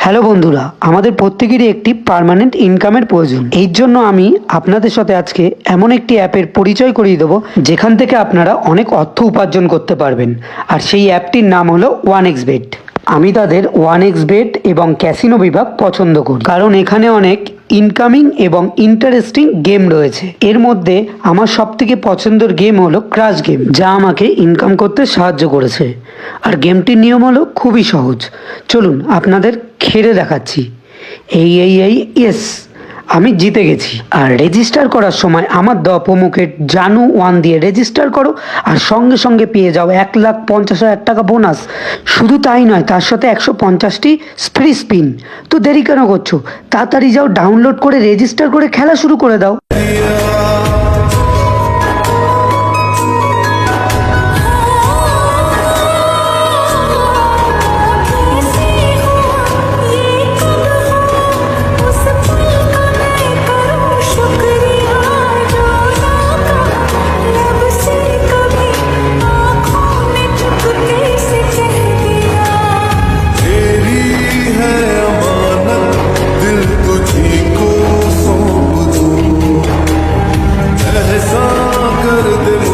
Hello বন্ধুরা, আমাদের প্রত্যেকেরই একটি পার্মানেন্ট ইনকামের প্রয়োজন। এই জন্য আমি আপনাদের সাথে আজকে এমন একটি অ্যাপের পরিচয় করিয়ে দেবো যেখান থেকে আপনারা অনেক অর্থ উপার্জন করতে পারবেন। আর সেই অ্যাপটির নাম হলো 1xBet। আমি তাদের 1xBet এবং ক্যাসিনো বিভাগ পছন্দ করি, কারণ এখানে অনেক ইনকামিং এবং ইন্টারেস্টিং গেম রয়েছে। এর মধ্যে আমার সবথেকে পছন্দের গেম হলো ক্রাশ গেম, যা আমাকে ইনকাম করতে সাহায্য করেছে। আর গেমটির নিয়ম হলো খুবই সহজ। চলুন আপনাদের খেলে দেখাচ্ছি। এই ইয়েস, আমি জিতে গেছি। আর রেজিস্টার করার সময় আমার দেওয়া প্রোমোকোড জানু1 দিয়ে রেজিস্টার করো, আর সঙ্গে সঙ্গে পেয়ে যাও 1,50,000 টাকা বোনাস। শুধু তাই নয়, তার সাথে 150টি ফ্রি স্পিন। তো দেরি কেন করছো? তাড়াতাড়ি যাও, ডাউনলোড করে রেজিস্টার করে খেলা শুরু করে দাও। कर दे